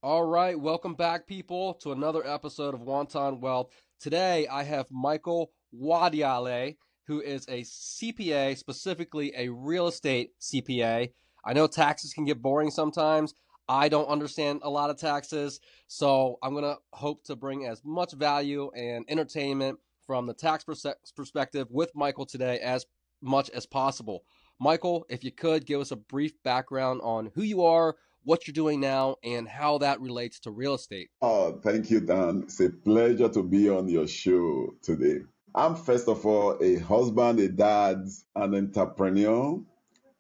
All right, welcome back, people, to another episode of Wonton Wealth. Today, I have Michael Uadiale, who is a CPA, specifically a real estate CPA. I know taxes can get boring sometimes. I don't understand a lot of taxes, so I'm going to hope to bring as much value and entertainment from the tax perspective with Michael today as much as possible. Michael, if you could give us a brief background on who you are, what you're doing now, and how that relates to real estate. Oh, thank you, Dan. It's a pleasure to be on your show today. I'm first of all a husband, a dad, an entrepreneur,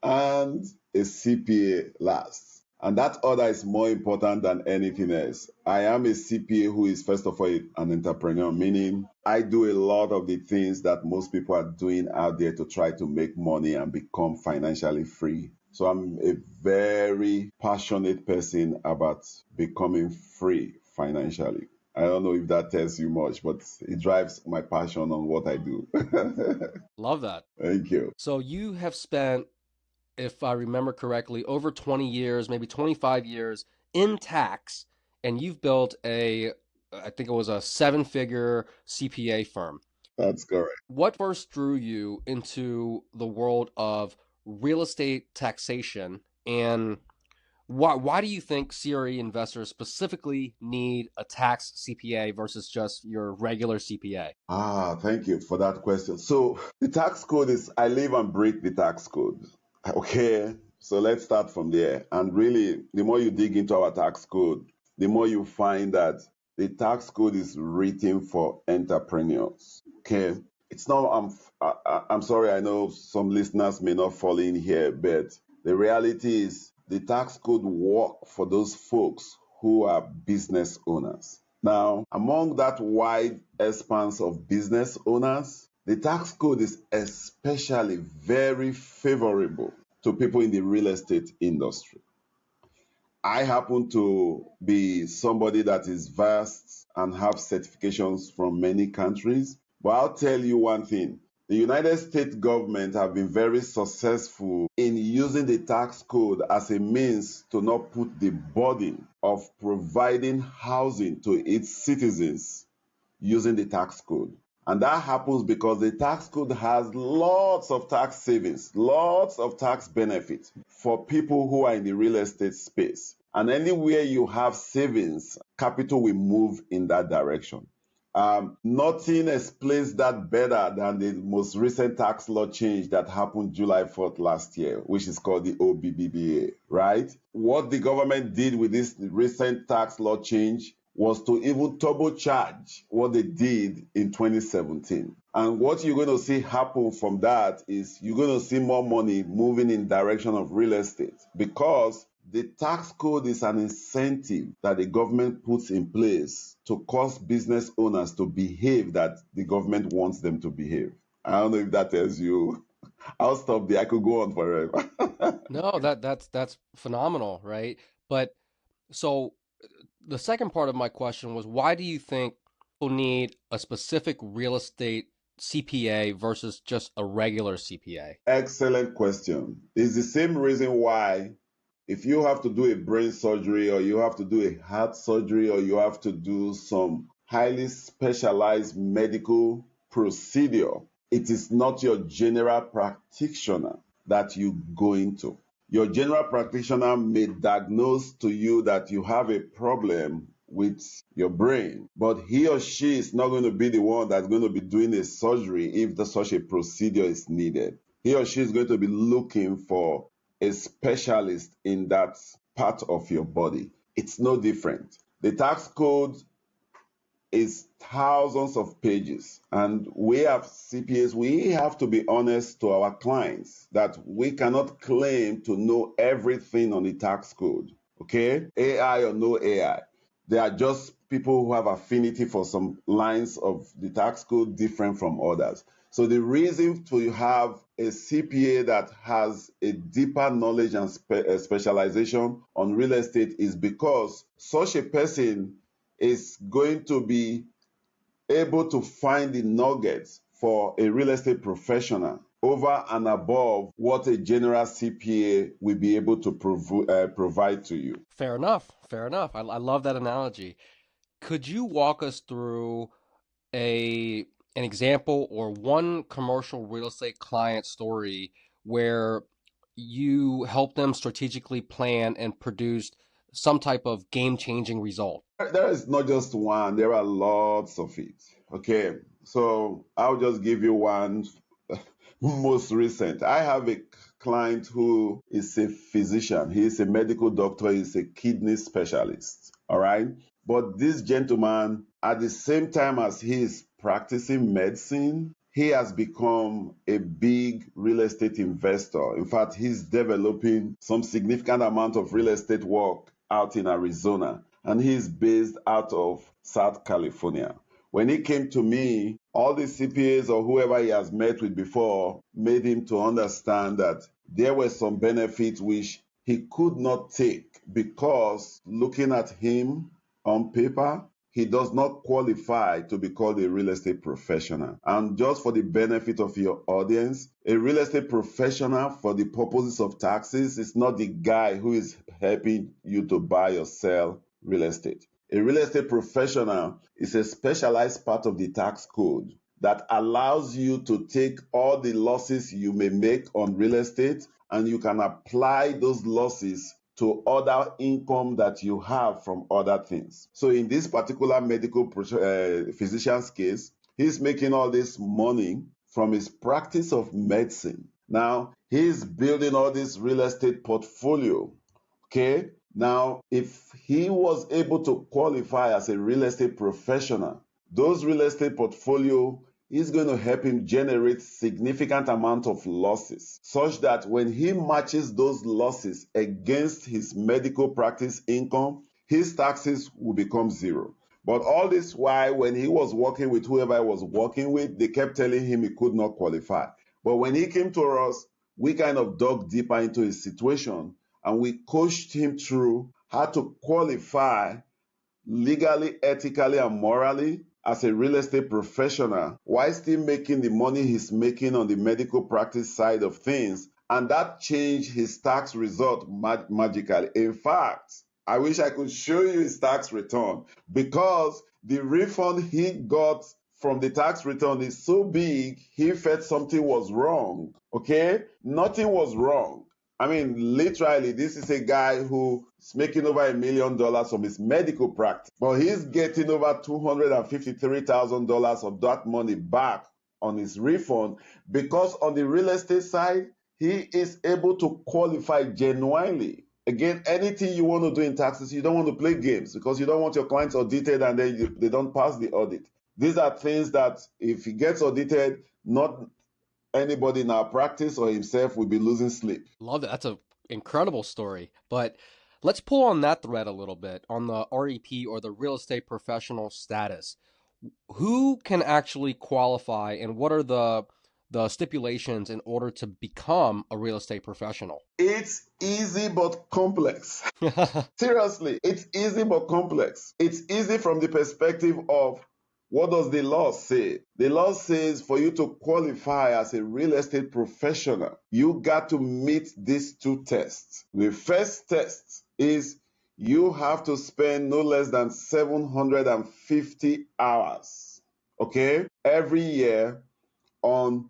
and a CPA last. And that order is more important than anything else. I am a CPA who is first of all an entrepreneur, meaning I do a lot of the things that most people are doing out there to try to make money and become financially free. So I'm a very passionate person about becoming free financially. I don't know if that tells you much, but it drives my passion on what I do. Love that. Thank you. So you have spent, if I remember correctly, over 20 years, maybe 25 years in tax, and you've built I think it was a seven-figure CPA firm. That's correct. What first drew you into the world of real estate taxation, and why do you think CRE investors specifically need a tax CPA versus just your regular CPA? Thank you for that question. So the tax code is, I live and breathe the tax code. Okay, so let's start from there. And really, the more you dig into our tax code, the more you find that the tax code is written for entrepreneurs. Okay, it's not. I'm sorry. I know some listeners may not fall in here, but the reality is the tax code work for those folks who are business owners. Now, among that wide expanse of business owners, the tax code is especially very favorable to people in the real estate industry. I happen to be somebody that is vast and have certifications from many countries. But I'll tell you one thing. The United States government have been very successful in using the tax code as a means to not put the burden of providing housing to its citizens using the tax code. And that happens because the tax code has lots of tax savings, lots of tax benefits for people who are in the real estate space. And anywhere you have savings, capital will move in that direction. Nothing explains that better than the most recent tax law change that happened July 4th last year, which is called the OBBBA, right? What the government did with this recent tax law change was to even turbocharge what they did in 2017. And what you're going to see happen from that is you're going to see more money moving in direction of real estate because the tax code is an incentive that the government puts in place to cause business owners to behave that the government wants them to behave. I don't know if that tells you. I'll stop there. I could go on forever. No, that's phenomenal, right? But so the second part of my question was, why do you think people need a specific real estate CPA versus just a regular CPA? Excellent question. It's the same reason why if you have to do a brain surgery or you have to do a heart surgery or you have to do some highly specialized medical procedure, it is not your general practitioner that you go into. Your general practitioner may diagnose to you that you have a problem with your brain, but he or she is not going to be the one that's going to be doing a surgery if such a procedure is needed. He or she is going to be looking for a specialist in that part of your body. It's no different. The tax code is thousands of pages, and we have CPAs, we have to be honest to our clients that we cannot claim to know everything on the tax code. Okay? AI or no AI. They are just people who have affinity for some lines of the tax code different from others. So the reason to have a CPA that has a deeper knowledge and specialization on real estate is because such a person is going to be able to find the nuggets for a real estate professional over and above what a general CPA will be able to provide to you. Fair enough. Fair enough. I love that analogy. Could you walk us through an example or one commercial real estate client story where you helped them strategically plan and produce some type of game-changing result? There is not just one, there are lots of it. Okay, so I'll just give you one most recent. I have a client who is a physician, he is a medical doctor, he's a kidney specialist. All right. But this gentleman, at the same time as he is practicing medicine, he has become a big real estate investor. In fact, he's developing some significant amount of real estate work out in Arizona, and he's based out of South California. When he came to me, all the CPAs or whoever he has met with before made him to understand that there were some benefits which he could not take because looking at him on paper, he does not qualify to be called a real estate professional. And just for the benefit of your audience, a real estate professional for the purposes of taxes is not the guy who is helping you to buy or sell real estate. A real estate professional is a specialized part of the tax code that allows you to take all the losses you may make on real estate and you can apply those losses to other income that you have from other things. So in this particular medical physician's case, he's making all this money from his practice of medicine. Now, he's building all this real estate portfolio. Okay? Now, if he was able to qualify as a real estate professional, those real estate portfolio is going to help him generate significant amount of losses, such that when he matches those losses against his medical practice income, his taxes will become zero. But all this while, when he was working with whoever I was working with, they kept telling him he could not qualify. But when he came to us, we kind of dug deeper into his situation and we coached him through how to qualify legally, ethically, and morally as a real estate professional while still making the money he's making on the medical practice side of things. And that changed his tax result magically. In fact, I wish I could show you his tax return because the refund he got from the tax return is so big, he felt something was wrong. Okay? Nothing was wrong. I mean, literally, this is a guy who is making over $1 million from his medical practice, but he's getting over $253,000 of that money back on his refund because on the real estate side, he is able to qualify genuinely. Again, anything you want to do in taxes, you don't want to play games because you don't want your clients audited and then they don't pass the audit. These are things that if he gets audited, not anybody in our practice or himself will be losing sleep. Love that. That's an incredible story. But let's pull on that thread a little bit on the REP or the real estate professional status. Who can actually qualify and what are the stipulations in order to become a real estate professional? It's easy but complex. Seriously, it's easy but complex. It's easy from the perspective of what does the law say? The law says for you to qualify as a real estate professional, you got to meet these two tests. The first test is you have to spend no less than 750 hours, okay, every year on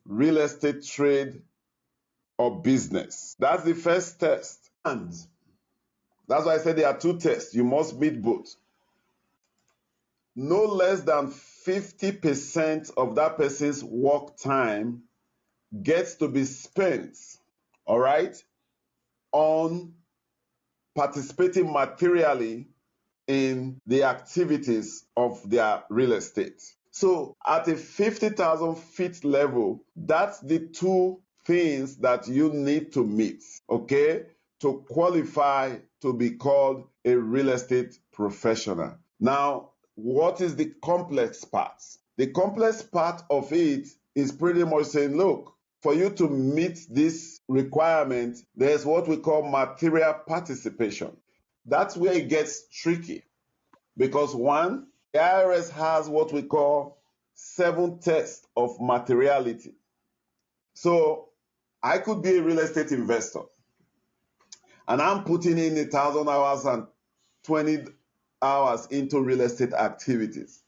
real estate trade or business. That's the first test. And that's why I said there are two tests. You must meet both. No less than 50% of that person's work time gets to be spent, all right, on participating materially in the activities of their real estate. So at a 50,000 feet level, that's the two things that you need to meet, okay, to qualify to be called a real estate professional. Now, what is the complex part? The complex part of it is pretty much saying, look, for you to meet this requirement, there's what we call material participation. That's where it gets tricky because one, the IRS has what we call 7 tests of materiality. So I could be a real estate investor and I'm putting in 1,000 hours and 20 hours into real estate activities.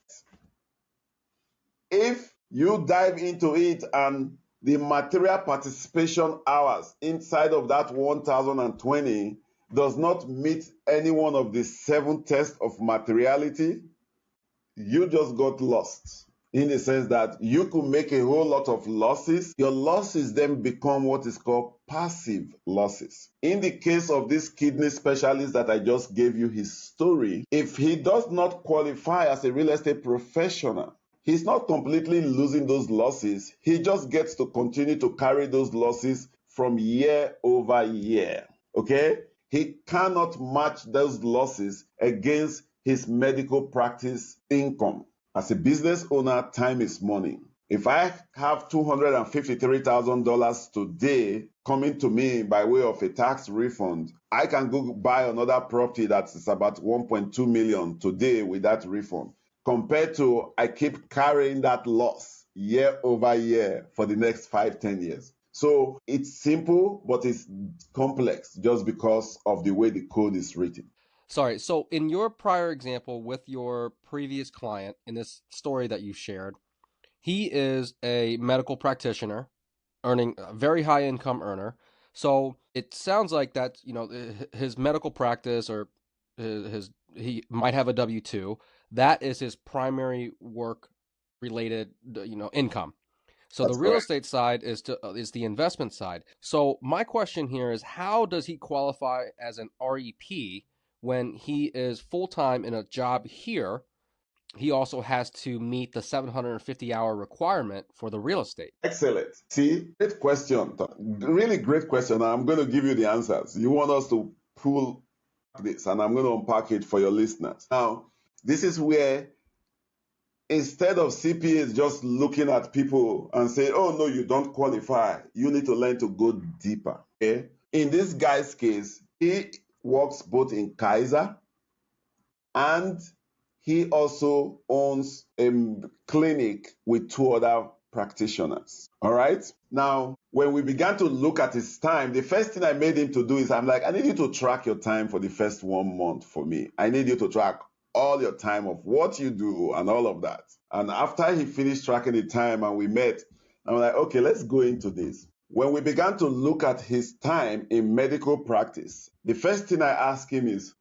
If you dive into it and the material participation hours inside of that 1,020 does not meet any one of the 7 tests of materiality, you just got lost, in the sense that you could make a whole lot of losses. Your losses then become what is called passive losses. In the case of this kidney specialist that I just gave you his story, if he does not qualify as a real estate professional, he's not completely losing those losses. He just gets to continue to carry those losses from year over year. Okay? He cannot match those losses against his medical practice income. As a business owner, time is money. If I have $253,000 today coming to me by way of a tax refund, I can go buy another property that is about 1.2 million today with that refund, compared to I keep carrying that loss year over year for the next 5-10 years. So it's simple, but it's complex just because of the way the code is written. Sorry. So in your prior example with your previous client in this story that you shared, he is a medical practitioner earning a very high income earner. So it sounds like that, his medical practice or he might have a W-2. That is his primary work related, income. So the That's real correct. estate side is the investment side. So my question here is, how does he qualify as an REP when he is full time in a job here? He also has to meet the 750-hour requirement for the real estate. Excellent. See, great question. Really great question. I'm going to give you the answers. You want us to pull this, and I'm going to unpack it for your listeners. Now, this is where instead of CPAs just looking at people and say, oh, no, you don't qualify, you need to learn to go deeper. Okay? In this guy's case, he works both in Kaiser and he also owns a clinic with 2 other practitioners. All right. Now, when we began to look at his time, the first thing I made him to do is I'm like, I need you to track your time for the first 1 month for me. I need you to track all your time of what you do and all of that. And after he finished tracking the time and we met, I'm like, okay, let's go into this. When we began to look at his time in medical practice, the first thing I asked him is,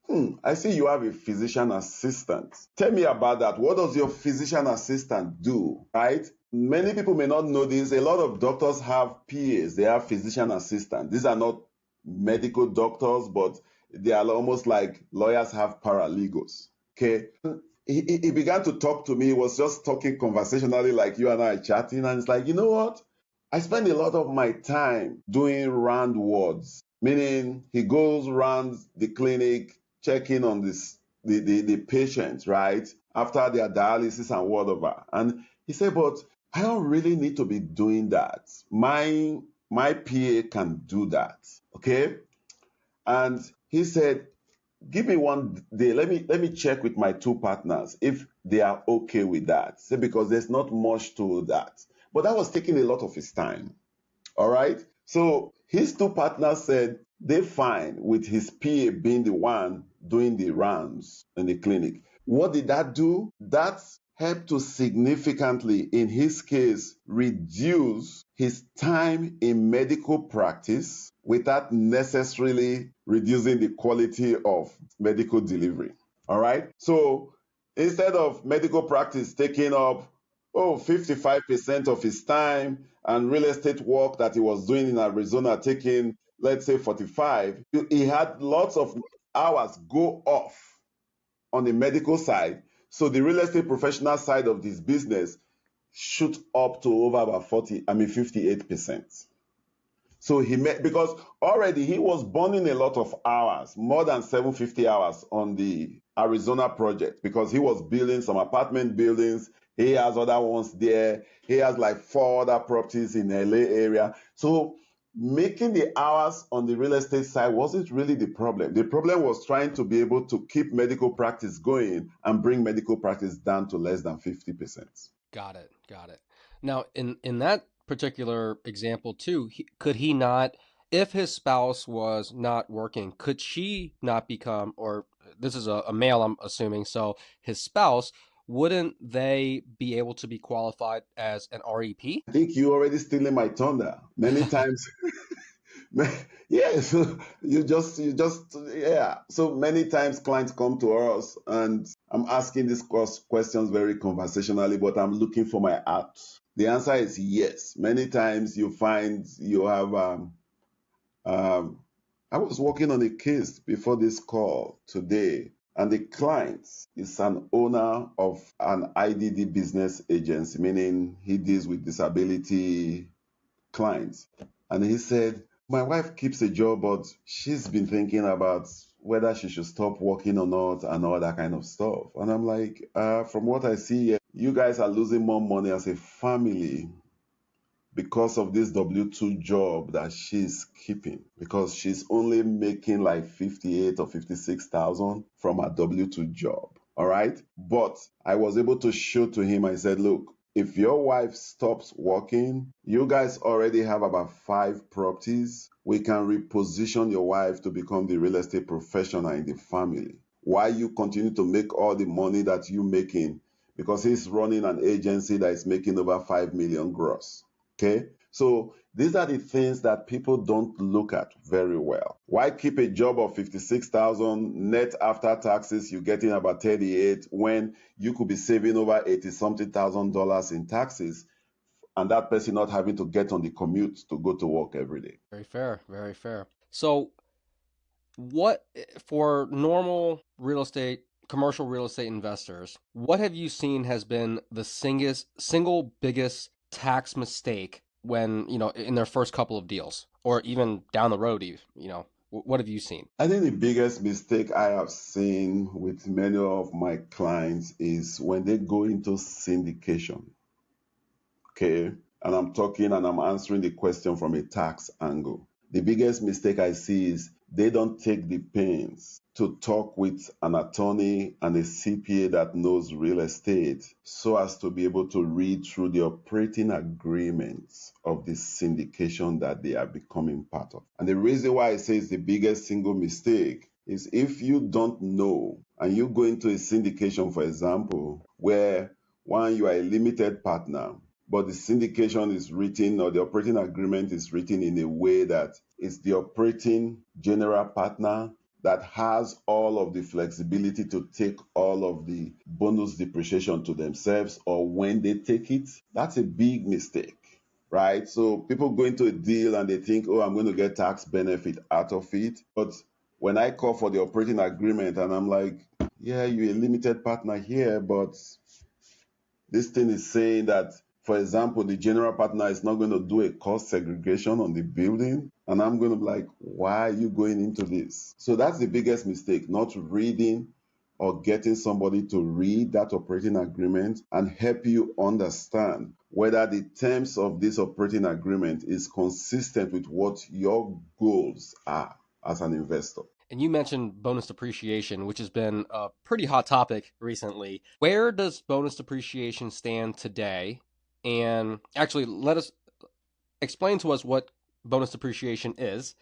I see you have a physician assistant. Tell me about that. What does your physician assistant do, right? Many people may not know this. A lot of doctors have PAs. They have physician assistants. These are not medical doctors, but they are almost like lawyers have paralegals. Okay. He began to talk to me. He was just talking conversationally like you and I chatting. And it's like, you know what? I spend a lot of my time doing round wards, meaning he goes around the clinic checking on the patients, right? After their dialysis and whatever. And he said, but I don't really need to be doing that. My PA can do that. Okay. And he said, give me one day. Let me check with my 2 partners if they are okay with that. Say, because there's not much to that. But that was taking a lot of his time. All right. So his 2 partners said they're fine with his PA being the one doing the rounds in the clinic. What did that do? That helped to significantly, in his case, reduce his time in medical practice without necessarily reducing the quality of medical delivery. All right. So instead of medical practice taking up 55% of his time and real estate work that he was doing in Arizona taking, let's say, 45, he had lots of hours go off on the medical side. So the real estate professional side of this business shoot up to over about 58%. So he met, because already he was burning a lot of hours, more than 750 hours on the Arizona project, because he was building some apartment buildings. He has other ones there. He has like 4 other properties in the LA area. So making the hours on the real estate side wasn't really the problem. The problem was trying to be able to keep medical practice going and bring medical practice down to less than 50%. Got it. Now, in that particular example too, could he not, if his spouse was not working, could she not become, or this is a male, I'm assuming, so his spouse, wouldn't they be able to be qualified as an REP? I think you already stealing my thunder. Many times yeah, so yeah. So many times clients come to us and I'm asking these questions very conversationally, but I'm looking for my out. The answer is yes. Many times you find you have um, I was working on a case before this call today, and the client is an owner of an IDD business agency, meaning he deals with disability clients. And he said, my wife keeps a job, but she's been thinking about whether she should stop working or not and all that kind of stuff. And I'm like, from what I see, you guys are losing more money as a family because of this W-2 job that she's keeping, because she's only making like 58 or 56,000 from a W-2 job. All right. But I was able to show to him, I said, look, if your wife stops working, you guys already have about 5 properties. We can reposition your wife to become the real estate professional in the family while you continue to make all the money that you're making, because he's running an agency that is making over 5 million gross. Okay, so these are the things that people don't look at very well. Why keep a job of 56,000 net after taxes? You're getting about 38 when you could be saving over 80 something $1,000 in taxes, and that person not having to get on the commute to go to work every day. Very fair, very fair. So, what for normal real estate, commercial real estate investors, what have you seen has been the single biggest tax mistake when, in their first couple of deals or even down the road, what have you seen? I think the biggest mistake I have seen with many of my clients is when they go into syndication. Okay, and I'm talking and I'm answering the question from a tax angle. The biggest mistake I see is they don't take the pains to talk with an attorney and a CPA that knows real estate so as to be able to read through the operating agreements of the syndication that they are becoming part of. And the reason why I say it's the biggest single mistake is if you don't know and you go into a syndication, for example, where one, you are a limited partner, but the syndication is written or the operating agreement is written in a way that it's the operating general partner that has all of the flexibility to take all of the bonus depreciation to themselves or when they take it. That's a big mistake, right? So people go into a deal and they think, oh, I'm going to get tax benefit out of it. But when I call for the operating agreement and I'm like, yeah, you're a limited partner here, but this thing is saying that, for example, the general partner is not going to do a cost segregation on the building. And I'm going to be like, why are you going into this? So that's the biggest mistake, not reading or getting somebody to read that operating agreement and help you understand whether the terms of this operating agreement is consistent with what your goals are as an investor. And you mentioned bonus depreciation, which has been a pretty hot topic recently. Where does bonus depreciation stand today? And actually, let us explain to us what bonus depreciation is,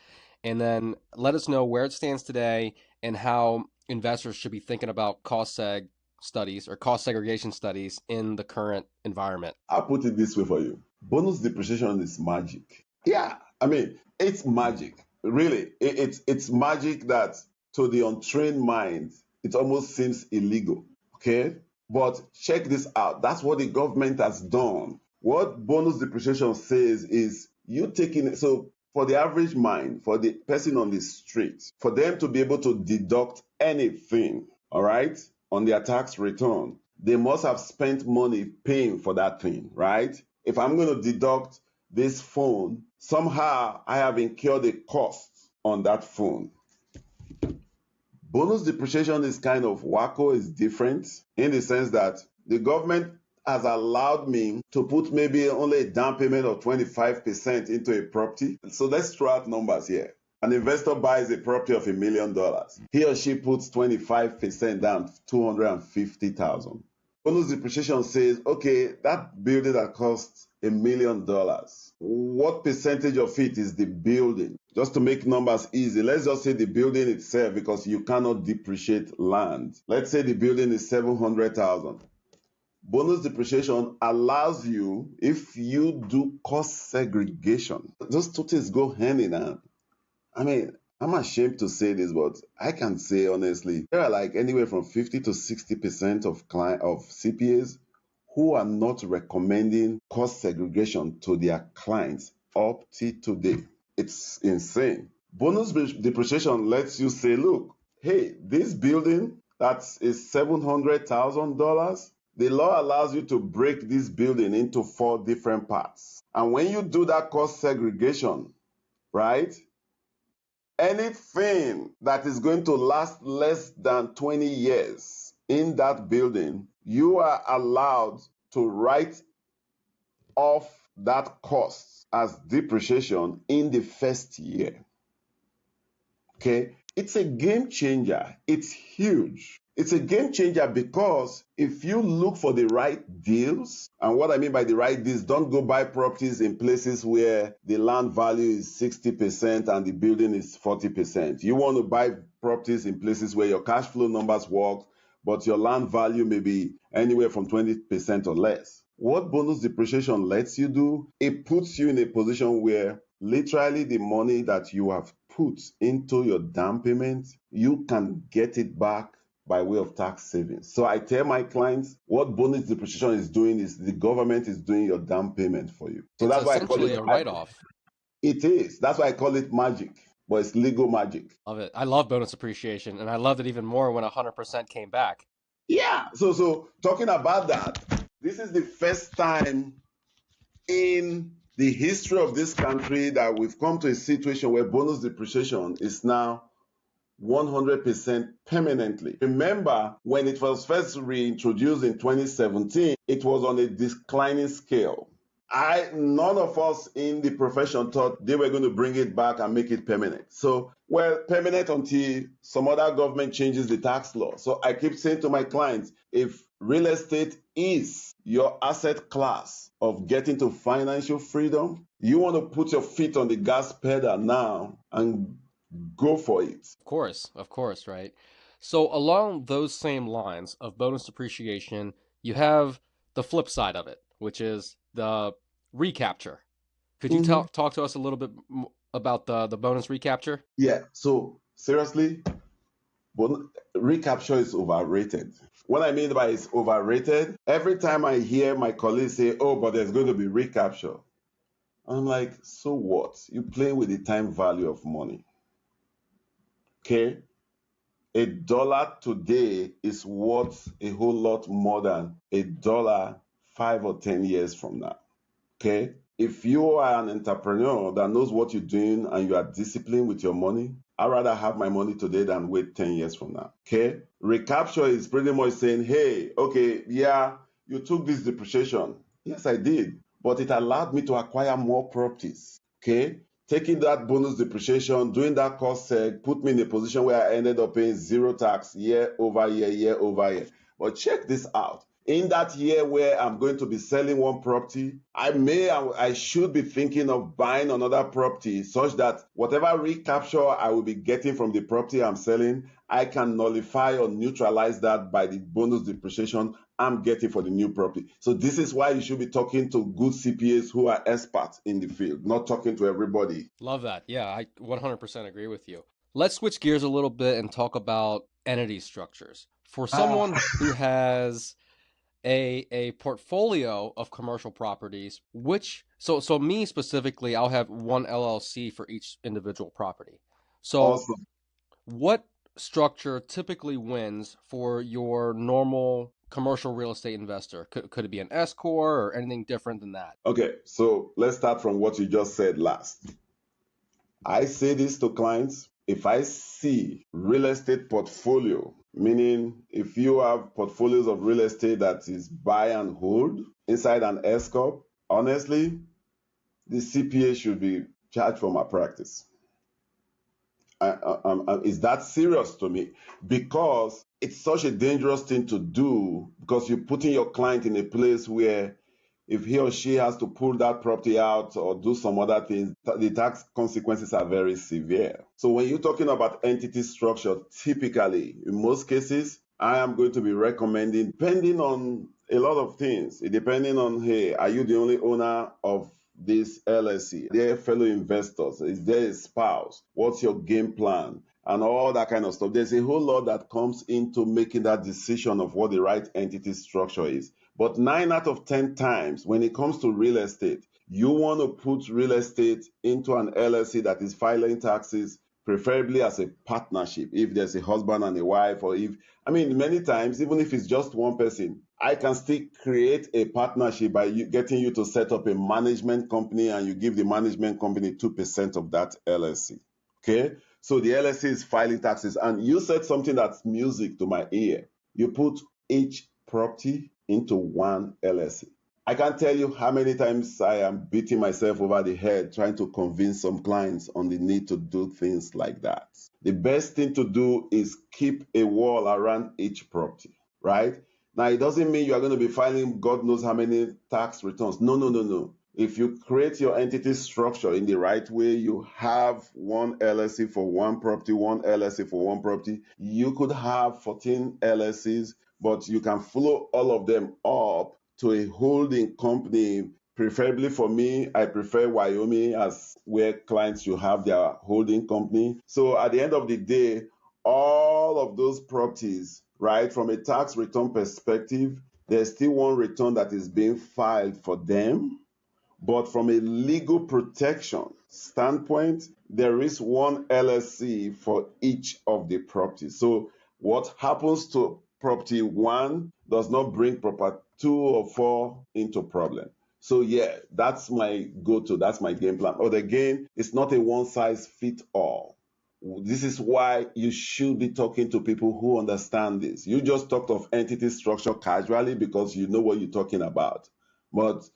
and then let us know where it stands today and how investors should be thinking about cost seg studies or cost segregation studies in the current environment. I'll put it this way for you. Bonus depreciation is magic. Yeah, I mean, it's magic. Really, it's magic that to the untrained mind, it almost seems illegal. Okay? But check this out. That's what the government has done. What bonus depreciation says is you taking it. So for the average mind, for the person on the street, for them to be able to deduct anything, all right, on their tax return, they must have spent money paying for that thing, right? If I'm going to deduct this phone, somehow I have incurred a cost on that phone. Bonus depreciation is kind of wacko, is different in the sense that the government has allowed me to put maybe only a down payment of 25% into a property. So let's throw out numbers here. An investor buys a property of $1 million. He or she puts 25% down, 250,000. Bonus depreciation says, okay, that building that costs $1 million, what percentage of it is the building? Just to make numbers easy, let's just say the building itself, because you cannot depreciate land. Let's say the building is 700,000. Bonus depreciation allows you, if you do cost segregation, those two things go hand in hand. I mean, I'm ashamed to say this, but I can say honestly, there are like anywhere from 50 to 60% of CPAs who are not recommending cost segregation to their clients up to today. It's insane. Bonus depreciation lets you say, look, hey, this building that is $700,000, the law allows you to break this building into 4 different parts. And when you do that cost segregation, right, anything that is going to last less than 20 years in that building, you are allowed to write off that cost as depreciation in the first year. Okay? It's a game changer. It's huge. It's a game changer because if you look for the right deals, and what I mean by the right deals, don't go buy properties in places where the land value is 60% and the building is 40%. You want to buy properties in places where your cash flow numbers work, but your land value may be anywhere from 20% or less. What bonus depreciation lets you do, it puts you in a position where literally the money that you have put into your down payment, you can get it back by way of tax savings. So I tell my clients, what bonus depreciation is doing is the government is doing your down payment for you. So It's that's why I call essentially it a write-off. It is. That's why I call it magic, but it's legal magic. Love it. I love bonus appreciation, and I loved it even more when 100% came back. Yeah. So talking about that, this is the first time in the history of this country that we've come to a situation where bonus depreciation is now 100% permanently. Remember, when it was first reintroduced in 2017, it was on a declining scale. None of us in the profession thought they were going to bring it back and make it permanent. So, well, permanent until some other government changes the tax law. So I keep saying to my clients, if real estate is your asset class of getting to financial freedom, you want to put your feet on the gas pedal now and go for it. Of course, right? So along those same lines of bonus depreciation, you have the flip side of it, which is the recapture. Could you Mm-hmm. talk to us a little bit about the bonus recapture? Yeah. So seriously, recapture is overrated. What I mean by it's overrated, every time I hear my colleagues say, oh, but there's going to be recapture, I'm like, so what? You play with the time value of money. Okay? $1 today is worth a whole lot more than $1 5 or 10 years from now. Okay? If you are an entrepreneur that knows what you're doing and you are disciplined with your money, I'd rather have my money today than wait 10 years from now. Okay? Recapture is pretty much saying, hey, okay, yeah, you took this depreciation. Yes, I did. But it allowed me to acquire more properties. Okay? Taking that bonus depreciation, doing that cost seg, put me in a position where I ended up paying 0 tax year over year, year over year. But check this out. In that year where I'm going to be selling one property, I should be thinking of buying another property such that whatever recapture I will be getting from the property I'm selling, I can nullify or neutralize that by the bonus depreciation I'm getting for the new property. So this is why you should be talking to good CPAs who are experts in the field, not talking to everybody. Love that. Yeah, I 100% agree with you. Let's switch gears a little bit and talk about entity structures. For someone who has a portfolio of commercial properties, so me specifically, I'll have one LLC for each individual property. So Awesome. what structure typically wins for your normal commercial real estate investor? Could it be an S corp or anything different than that? Okay, so let's start from what you just said last. I say this to clients. If I see real estate portfolio, meaning if you have portfolios of real estate that is buy and hold inside an S corp, honestly, the CPA should be charged for my practice. is that serious to me? Because it's such a dangerous thing to do, because you're putting your client in a place where if he or she has to pull that property out or do some other things, the tax consequences are very severe. So when you're talking about entity structure, typically, in most cases, I am going to be recommending, depending on a lot of things, depending on, hey, are you the only owner of this LLC? Their fellow investors? Is there a spouse? What's your game plan? And all that kind of stuff. There's a whole lot that comes into making that decision of what the right entity structure is. But 9 out of 10 times, when it comes to real estate, you want to put real estate into an LLC that is filing taxes, preferably as a partnership, if there's a husband and a wife, or if, many times, even if it's just one person, I can still create a partnership by getting you to set up a management company, and you give the management company 2% of that LLC. Okay? So the LLC is filing taxes, and you said something that's music to my ear. You put each property into one LLC. I can't tell you how many times I am beating myself over the head trying to convince some clients on the need to do things like that. The best thing to do is keep a wall around each property, right? Now, it doesn't mean you are going to be filing God knows how many tax returns. No. If you create your entity structure in the right way, you have one LLC for one property, one LLC for one property. You could have 14 LLCs, but you can flow all of them up to a holding company. Preferably for me, I prefer Wyoming as where clients should have their holding company. So at the end of the day, all of those properties, right, from a tax return perspective, there's still one return that is being filed for them. But from a legal protection standpoint, there is one LLC for each of the properties. So what happens to property 1 does not bring property 2 or 4 into problem. So yeah, that's my go-to, that's my game plan. But again, it's not a one-size-fits-all. This is why you should be talking to people who understand this. You just talked of entity structure casually because you know what you're talking about. But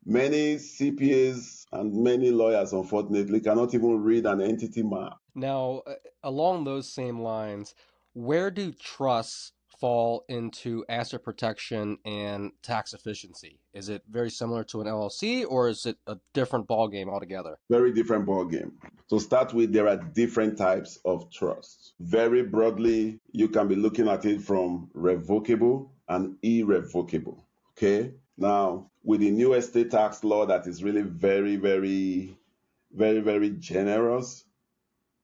many CPAs and many lawyers, unfortunately, cannot even read an entity map. Now, along those same lines, where do trusts fall into asset protection and tax efficiency? Is it very similar to an LLC, or is it a different ballgame altogether? Very different ballgame. To start with, there are different types of trusts. Very broadly, you can be looking at it from revocable and irrevocable. Okay? Now, with the new estate tax law that is really very generous,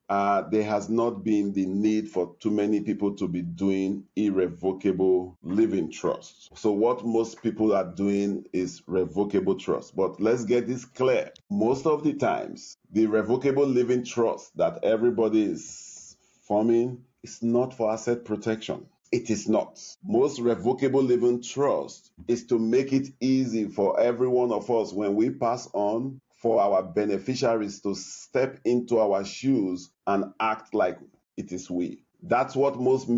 there has not been the need for too many people to be doing irrevocable living trusts. So what most people are doing is revocable trusts. But let's get this clear. Most of the times, the revocable living trust that everybody is forming is not for asset protection. It is not. Most revocable living trust is to make it easy for every one of us when we pass on, for our beneficiaries to step into our shoes and act like it is we. That's what most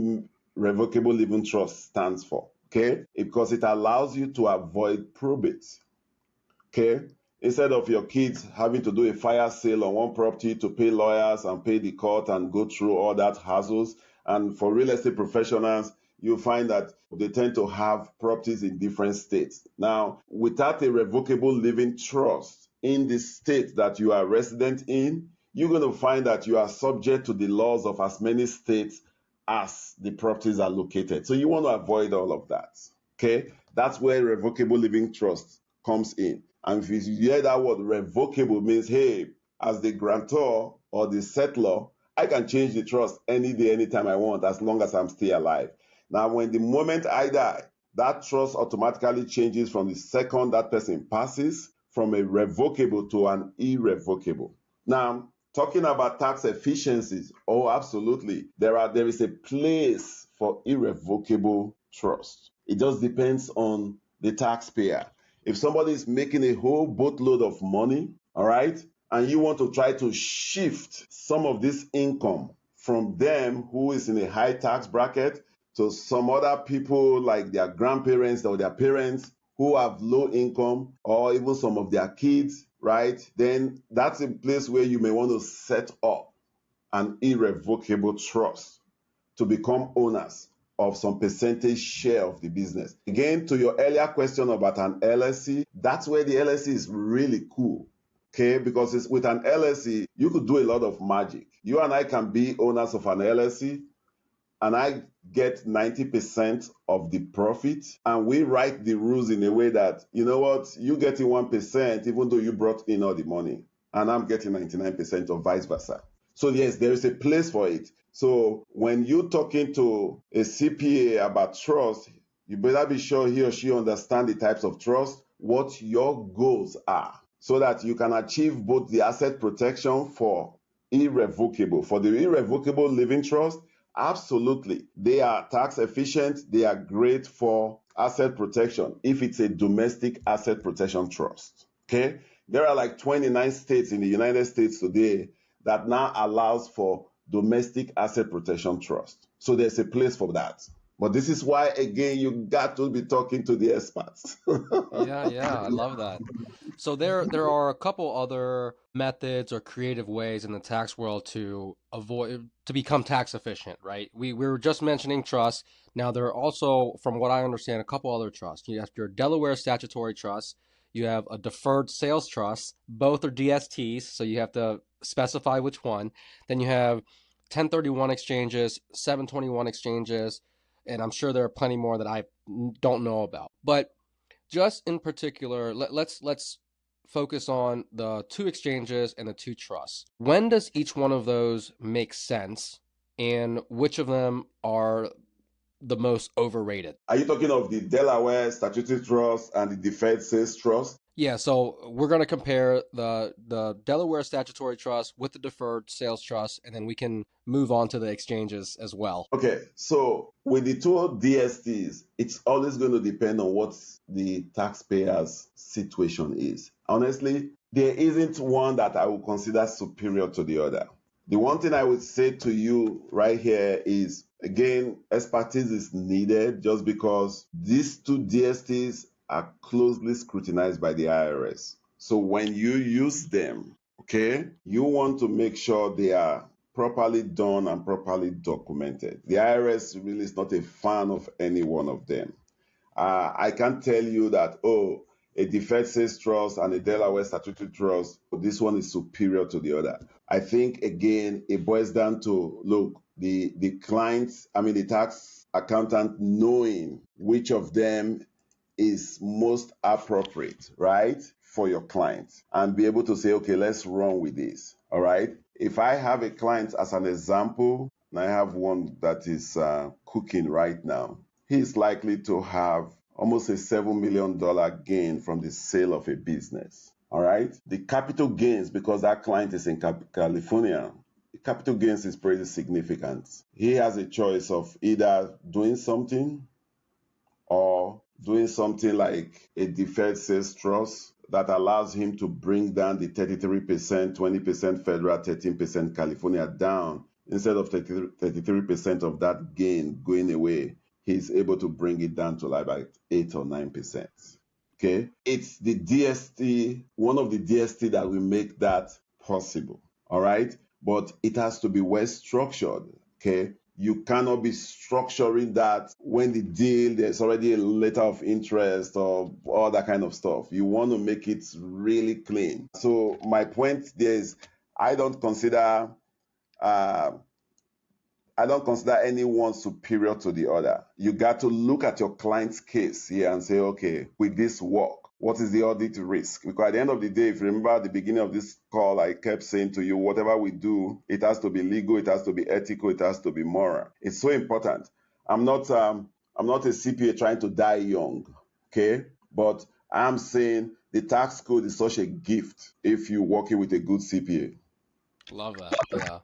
revocable living trust stands for, okay? Because it allows you to avoid probate, okay? Instead of your kids having to do a fire sale on one property to pay lawyers and pay the court and go through all that hassles, and for real estate professionals, you find that they tend to have properties in different states. Now, without a revocable living trust in the state that you are resident in, you're going to find that you are subject to the laws of as many states as the properties are located. So you want to avoid all of that. Okay? That's where revocable living trust comes in. And if you hear that word revocable, means, hey, as the grantor or the settlor, I can change the trust any day, anytime I want, as long as I'm still alive. Now, when the moment I die, that trust automatically changes from the second that person passes from a revocable to an irrevocable. Now, talking about tax efficiencies, oh, absolutely. There is a place for irrevocable trust. It just depends on the taxpayer. If somebody is making a whole boatload of money, all right, and you want to try to shift some of this income from them who is in a high tax bracket to some other people like their grandparents or their parents who have low income, or even some of their kids, right? Then that's a place where you may want to set up, an irrevocable trust to become owners of some percentage share of the business. Again, to your earlier question about an LLC, that's where the LLC is really cool. Okay, because it's with an LLC, you could do a lot of magic. You and I can be owners of an LLC, and I get 90% of the profit, and we write the rules in a way that, you know what, you getting 1%, even though you brought in all the money, and I'm getting 99% or vice versa. So yes, there is a place for it. So when you're talking to a CPA about trust, you better be sure he or she understand the types of trust, what your goals are, so that you can achieve both the asset protection for the irrevocable living trust. Absolutely. They are tax efficient. They are great for asset protection if it's a domestic asset protection trust. Okay. There are like 29 states in the United States today that now allows for domestic asset protection trust. So there's a place for that. But this is why, again, you got to be talking to the experts. Yeah, I love that. So there are a couple other methods or creative ways in the tax world to become tax efficient, right? We were just mentioning trusts. Now there are also, from what I understand, a couple other trusts. You have your Delaware statutory trust. You have a deferred sales trust. Both are DSTs, so you have to specify which one. Then you have 1031 exchanges, 721 exchanges, and I'm sure there are plenty more that I don't know about. But just in particular, let's focus on the two exchanges and the two trusts. When does each one of those make sense, and which of them are the most overrated? Are you talking of the Delaware Statutory Trust and the Deferred Sales Trust? Yeah, so we're going to compare the Delaware Statutory Trust with the Deferred Sales Trust, and then we can move on to the exchanges as well. Okay, so with the two DSTs, it's always going to depend on what the taxpayer's situation is. Honestly, there isn't one that I would consider superior to the other. The one thing I would say to you right here is, again, expertise is needed just because these two DSTs are closely scrutinized by the IRS. So when you use them, okay, you want to make sure they are properly done and properly documented. The IRS really is not a fan of any one of them. I can't tell you that, oh, a deferred sales trust and a Delaware statutory trust, this one is superior to the other. I think, again, it boils down to, look, the clients, the tax accountant knowing which of them is most appropriate, right, for your client, and be able to say, okay, let's run with this. All right. If I have a client as an example, and I have one that is cooking right now, he's likely to have almost a $7 million gain from the sale of a business. All right. The capital gains, because that client is in California, the capital gains is pretty significant. He has a choice of either doing something or doing something like a deferred sales trust that allows him to bring down the 33%, 20% federal, 13% California down. Instead of 33% of that gain going away, he's able to bring it down to like 8 or 9%. Okay. It's the DST, one of the DST that will make that possible. All right. But it has to be well structured. Okay. You cannot be structuring that when the deal, there's already a letter of interest or all that kind of stuff. You want to make it really clean. So my point there is, I don't consider anyone superior to the other. You got to look at your client's case here and say, okay, with this work, what is the audit risk? Because at the end of the day, if you remember at the beginning of this call, I kept saying to you, whatever we do, it has to be legal, it has to be ethical, it has to be moral. It's so important. I'm not a CPA trying to die young, okay? But I'm saying the tax code is such a gift if you're working with a good CPA. Love that. Yeah.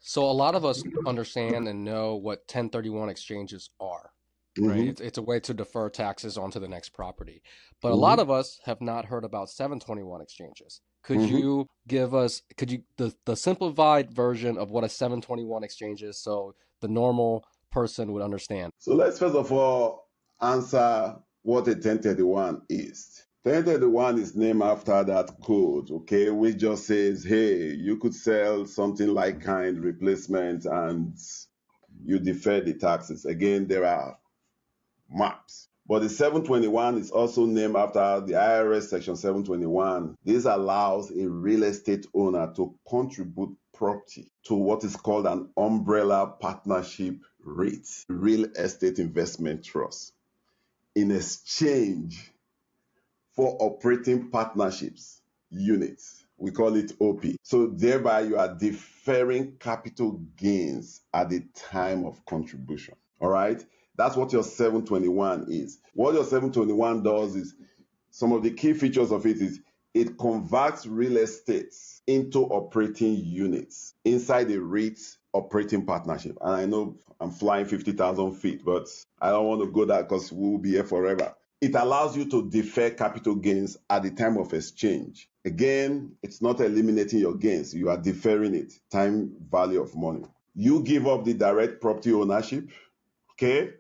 So a lot of us understand and know what 1031 exchanges are, right? Mm-hmm. It's a way to defer taxes onto the next property. But a lot Mm-hmm. of us have not heard about 721 exchanges. Could Mm-hmm. you give us the simplified version of what a 721 exchange is so the normal person would understand? So let's first of all answer what a 1031 is. 1031 is named after that code, okay, which just says, hey, you could sell something like kind replacement and you defer the taxes. Again, there are maps. But the 721 is also named after the IRS Section 721. This allows a real estate owner to contribute property to what is called an umbrella partnership REIT, real estate investment trust, in exchange for operating partnerships units. We call it OP. So thereby you are deferring capital gains at the time of contribution. All right? That's what your 721 is. What your 721 does is, some of the key features of it is, it converts real estate into operating units inside a REIT operating partnership. And I know I'm flying 50,000 feet, but I don't want to go there because we'll be here forever. It allows you to defer capital gains at the time of exchange. Again, it's not eliminating your gains. You are deferring it, time value of money. You give up the direct property ownership, okay,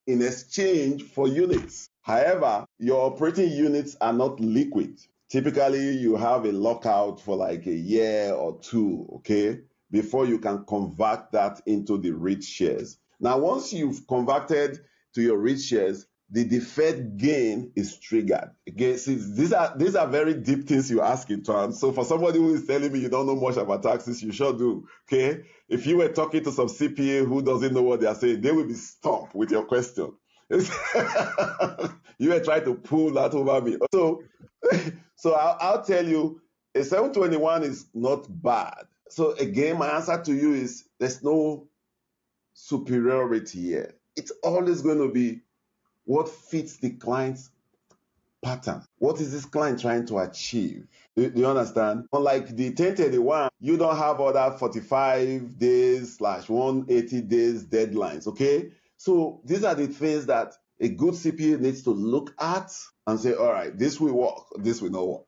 in exchange for units. However, your operating units are not liquid. Typically, you have a lockout for like a year or two, okay, before you can convert that into the REIT shares. Now, once you've converted to your REIT shares, the deferred gain is triggered. Okay, see, these are very deep things you ask into. And so for somebody who is telling me you don't know much about taxes, you sure do. Okay, if you were talking to some CPA who doesn't know what they are saying, they will be stumped with your question. You were trying to pull that over me. So I'll tell you, a 721 is not bad. So again, my answer to you is, there's no superiority here. It's always going to be what fits the client's pattern. What is this client trying to achieve? Do you understand? Unlike the 1031, you don't have other 45 days / 180 days deadlines, okay? So these are the things that a good CPA needs to look at and say, all right, this will work, this will not work.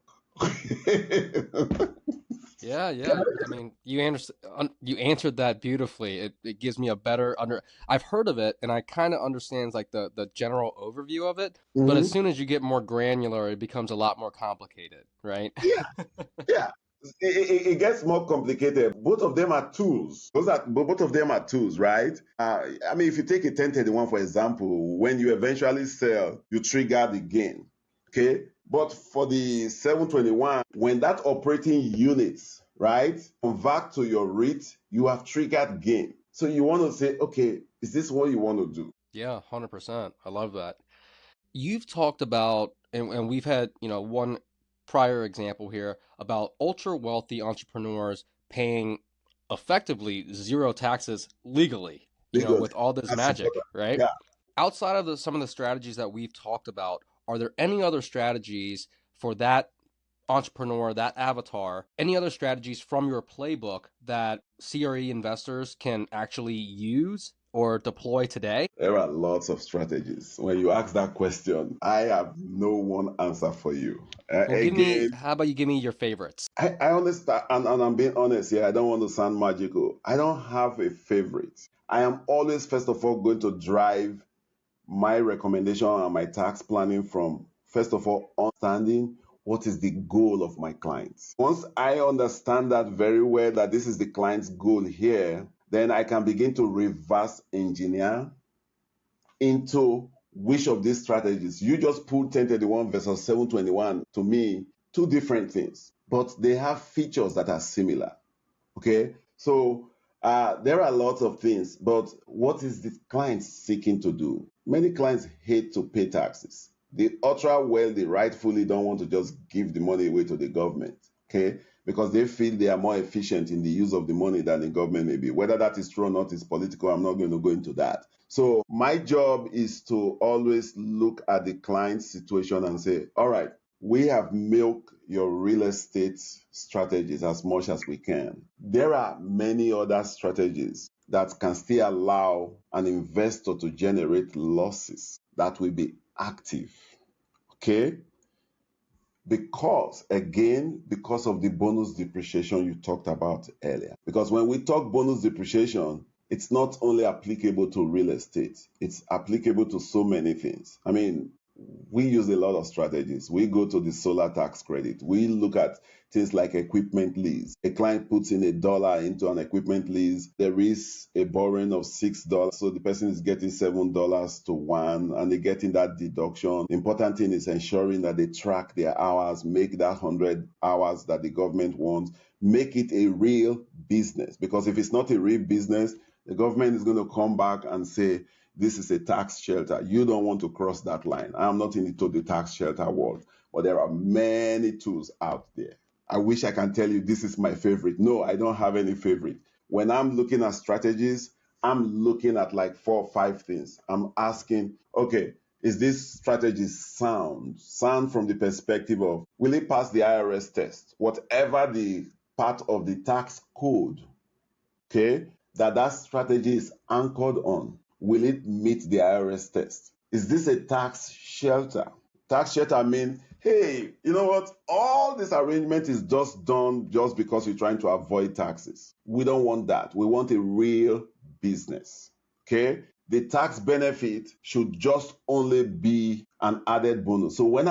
Yeah. I mean, you answered that beautifully. It gives me a better I've heard of it and I kind of understand like the general overview of it, but as soon as you get more granular, it becomes a lot more complicated, right? Yeah, yeah. It gets more complicated. Both of them are tools. Both of them are tools, right? I mean, if you take a 1031, for example, when you eventually sell, you trigger the gain. Okay. But for the 721, when that operating unit, right, convert to your REIT, you have triggered gain. So you want to say, okay, is this what you want to do? Yeah, 100%. I love that. You've talked about, and we've had, one prior example here about ultra wealthy entrepreneurs paying effectively zero taxes legally, Because with all this that's magic, important. right? Yeah. Outside of some of the strategies that we've talked about, are there any other strategies for that entrepreneur, that avatar, any other strategies from your playbook that CRE investors can actually use or deploy today? There are lots of strategies. When you ask that question, I have no one answer for you. Well, Again, how about you give me your favorites? I understand, and I'm being honest here. I don't want to sound magical. I don't have a favorite. I am always, first of all, going to drive my recommendation and my tax planning from, first of all, understanding what is the goal of my clients. Once I understand that very well, that this is the client's goal here, then I can begin to reverse engineer into which of these strategies. You just put 1031 versus 721, to me, two different things, but they have features that are similar. Okay, so there are lots of things, but what is the client seeking to do? Many clients hate to pay taxes. The ultra wealthy rightfully don't want to just give the money away to the government, okay, because they feel they are more efficient in the use of the money than the government may be. Whether that is true or not is political. I'm not going to go into that. So my job is to always look at the client's situation and say, all right, we have milked your real estate strategies as much as we can. There are many other strategies that can still allow an investor to generate losses that will be active. Okay? Because of the bonus depreciation you talked about earlier. Because when we talk bonus depreciation, it's not only applicable to real estate, it's applicable to so many things. I mean, we use a lot of strategies. We go to the solar tax credit. We look at things like equipment lease. A client puts in $1 into an equipment lease. There is a borrowing of $6. So the person is getting $7 to one and they're getting that deduction. The important thing is ensuring that they track their hours, make that 100 hours that the government wants, make it a real business. Because if it's not a real business, the government is going to come back and say, this is a tax shelter. You don't want to cross that line. I'm not into the tax shelter world, but there are many tools out there. I wish I can tell you this is my favorite. No, I don't have any favorite. When I'm looking at strategies, I'm looking at like 4 or 5 things. I'm asking, okay, is this strategy sound? Sound from the perspective of, will it pass the IRS test? Whatever the part of the tax code, okay, that strategy is anchored on, will it meet the IRS test? Is this a tax shelter? Tax shelter mean, hey, you know what? All this arrangement is just done just because we're trying to avoid taxes. We don't want that. We want a real business. Okay? The tax benefit should just only be an added bonus. So when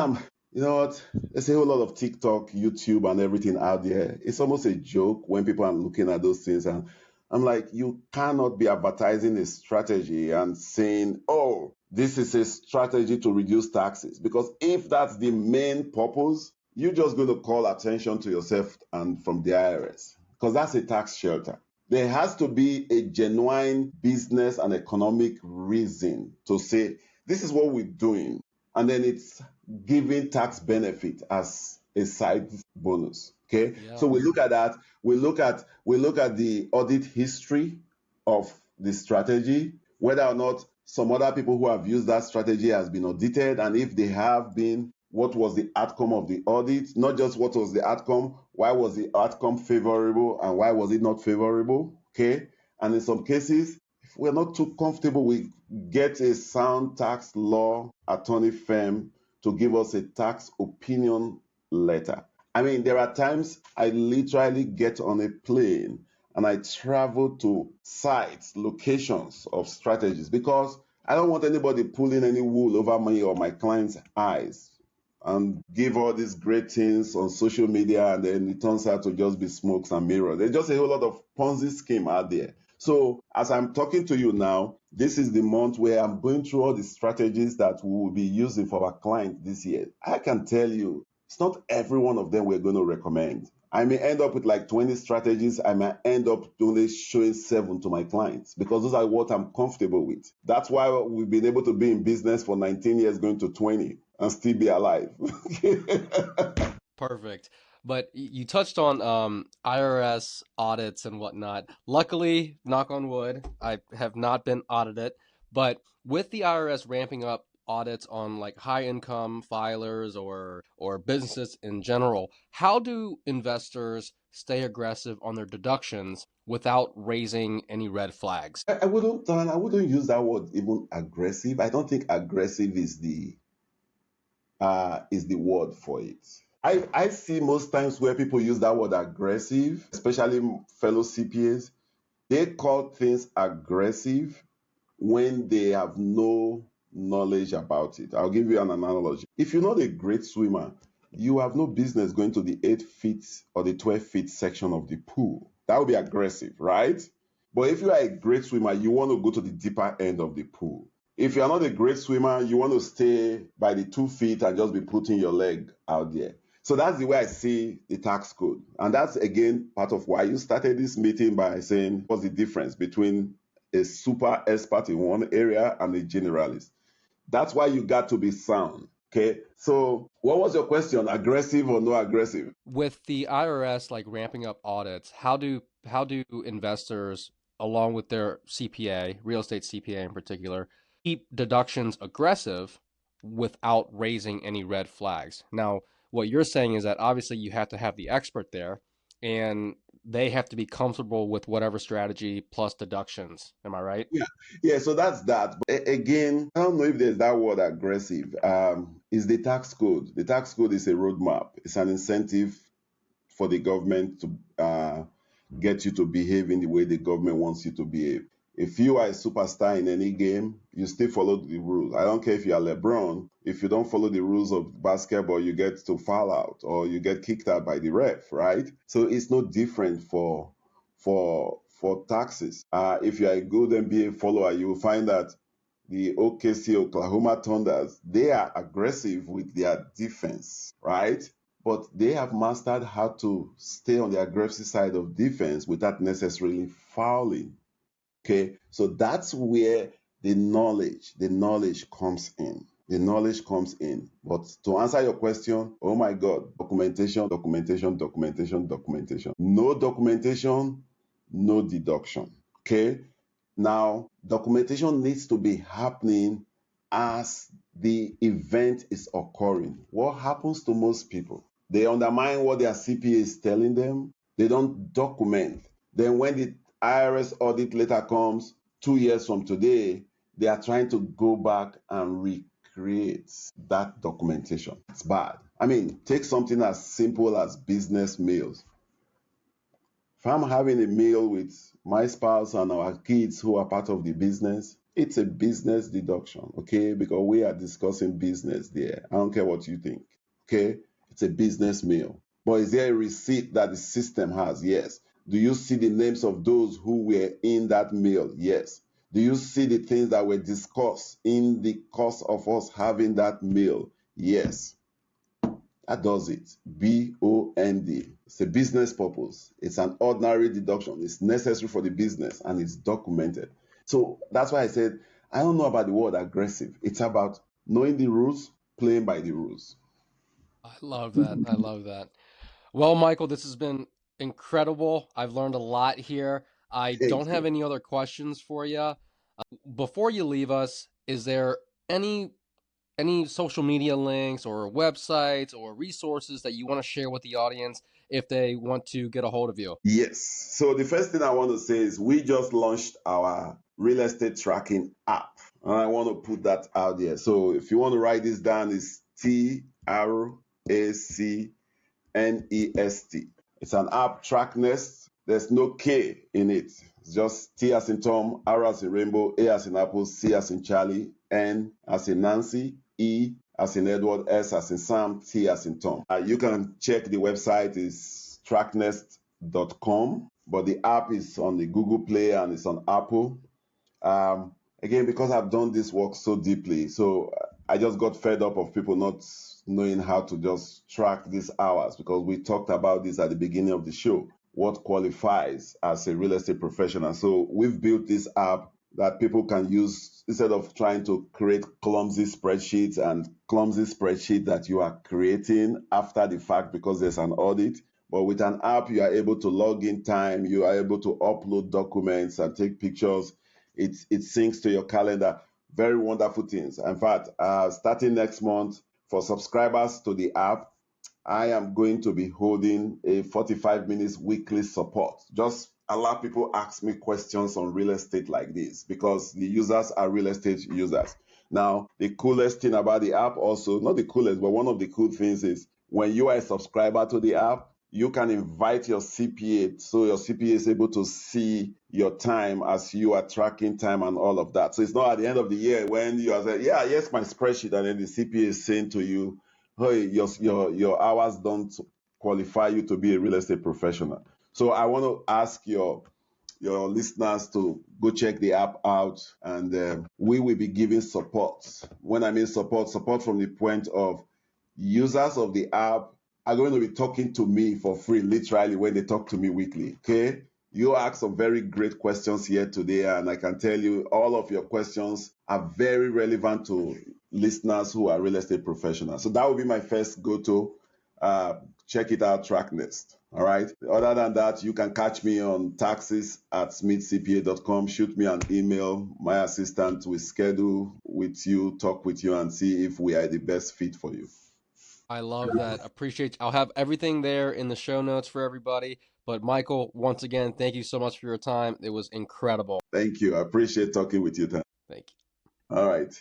you know what? There's a whole lot of TikTok, YouTube, and everything out there. It's almost a joke when people are looking at those things. And I'm like, you cannot be advertising a strategy and saying, oh, this is a strategy to reduce taxes. Because if that's the main purpose, you're just going to call attention to yourself and from the IRS. Because that's a tax shelter. There has to be a genuine business and economic reason to say, this is what we're doing. And then it's giving tax benefit as a side bonus. Okay. Yeah. So we look at that. We look at the audit history of the strategy, whether or not some other people who have used that strategy has been audited, and if they have been, what was the outcome of the audit? Not just what was the outcome, why was the outcome favorable and why was it not favorable? Okay. And in some cases, if we're not too comfortable, we get a sound tax law attorney firm to give us a tax opinion letter. I mean, there are times I literally get on a plane and I travel to sites, locations of strategies because I don't want anybody pulling any wool over me or my client's eyes and give all these great things on social media and then it turns out to just be smokes and mirrors. There's just a whole lot of Ponzi scheme out there. So as I'm talking to you now, this is the month where I'm going through all the strategies that we will be using for our clients this year. I can tell you, it's not every one of them we're going to recommend. I may end up with like 20 strategies. I may end up only showing 7 to my clients because those are what I'm comfortable with. That's why we've been able to be in business for 19 years, going to 20, and still be alive. Perfect. But you touched on IRS audits and whatnot. Luckily, knock on wood, I have not been audited. But with the IRS ramping up audits on like high income filers or businesses in general, how do investors stay aggressive on their deductions without raising any red flags? I wouldn't use that word even aggressive. I don't think aggressive is the word for it. I see most times where people use that word aggressive, especially fellow CPAs, they call things aggressive when they have no knowledge about it. I'll give you an analogy. If you're not a great swimmer, you have no business going to the 8 feet or the 12 feet section of the pool. That would be aggressive, right? But if you are a great swimmer, you want to go to the deeper end of the pool. If you're not a great swimmer, you want to stay by the 2 feet and just be putting your leg out there. So that's the way I see the tax code. And that's, again, part of why you started this meeting by saying, what's the difference between a super expert in one area and a generalist? That's why you got to be sound. Okay. So what was your question? Aggressive or no aggressive? With the IRS like ramping up audits, how do investors, along with their CPA, real estate CPA in particular, keep deductions aggressive without raising any red flags? Now, what you're saying is that obviously you have to have the expert there and they have to be comfortable with whatever strategy plus deductions. Am I right? Yeah. So that's that. But again, I don't know if there's that word aggressive. Is the tax code. The tax code is a roadmap. It's an incentive for the government to get you to behave in the way the government wants you to behave. If you are a superstar in any game, you still follow the rules. I don't care if you are LeBron. If you don't follow the rules of basketball, you get to foul out or you get kicked out by the ref, right? So it's no different for taxes. If you are a good NBA follower, you will find that the OKC Oklahoma Thunders, they are aggressive with their defense, right? But they have mastered how to stay on the aggressive side of defense without necessarily fouling. Okay, so that's where the knowledge comes in. The knowledge comes in. But to answer your question, oh my God, documentation, documentation, documentation, documentation. No documentation, no deduction. Okay, now documentation needs to be happening as the event is occurring. What happens to most people? They undermine what their CPA is telling them. They don't document. Then when the IRS audit later comes 2 years from today, they are trying to go back and recreate that documentation. It's bad. I mean, take something as simple as business meals. If I'm having a meal with my spouse and our kids who are part of the business, it's a business deduction, okay? Because we are discussing business there. I don't care what you think, okay? It's a business meal. But is there a receipt that the system has? Yes. Do you see the names of those who were in that meal? Yes. Do you see the things that were discussed in the course of us having that meal? Yes. That does it. BOND. It's a business purpose. It's an ordinary deduction. It's necessary for the business and it's documented. So that's why I said, I don't know about the word aggressive. It's about knowing the rules, playing by the rules. I love that. I love that. Well, Michael, this has been incredible. I've learned a lot here. I Thank don't have you. any other questions for you. Before you leave us, is there any any social media links or websites or resources that you want to share with the audience if they want to get a hold of you? Yes. So the first thing I want to say is we just launched our real estate tracking app. And I want to put that out there. So if you want to write this down, it's TRACNEST. It's an app, TrackNest. There's no K in it. It's just T as in Tom, R as in Rainbow, A as in Apple, C as in Charlie, N as in Nancy, E as in Edward, S as in Sam, T as in Tom. You can check the website is tracknest.com, but the app is on the Google Play and it's on Apple. Again, because I've done this work so deeply, so I just got fed up of people not knowing how to just track these hours because we talked about this at the beginning of the show. What qualifies as a real estate professional? So we've built this app that people can use instead of trying to create clumsy spreadsheets and clumsy spreadsheet that you are creating after the fact because there's an audit. But with an app, you are able to log in time, you are able to upload documents and take pictures. It syncs to your calendar. Very wonderful things. In fact, starting next month, for subscribers to the app, I am going to be holding a 45 minutes weekly support. Just allow people ask me questions on real estate like this because the users are real estate users. Now, the coolest thing about the app also, not the coolest, but one of the cool things is when you are a subscriber to the app, you can invite your CPA so your CPA is able to see your time as you are tracking time and all of that. So it's not at the end of the year when you are saying, yeah, yes, my spreadsheet, and then the CPA is saying to you, hey, your hours don't qualify you to be a real estate professional. So I want to ask your listeners to go check the app out and we will be giving support. When I mean support from the point of users of the app are going to be talking to me for free, literally, when they talk to me weekly. Okay. You asked some very great questions here today, and I can tell you all of your questions are very relevant to listeners who are real estate professionals. So that would be my first go-to. Check it out, TrackNest. All right. Other than that, you can catch me on taxes@smithcpa.com. Shoot me an email. My assistant will schedule with you, talk with you, and see if we are the best fit for you. I love that. Appreciate. I'll have everything there in the show notes for everybody. But Michael, once again, thank you so much for your time. It was incredible. Thank you. I appreciate talking with you. Thank you. All right.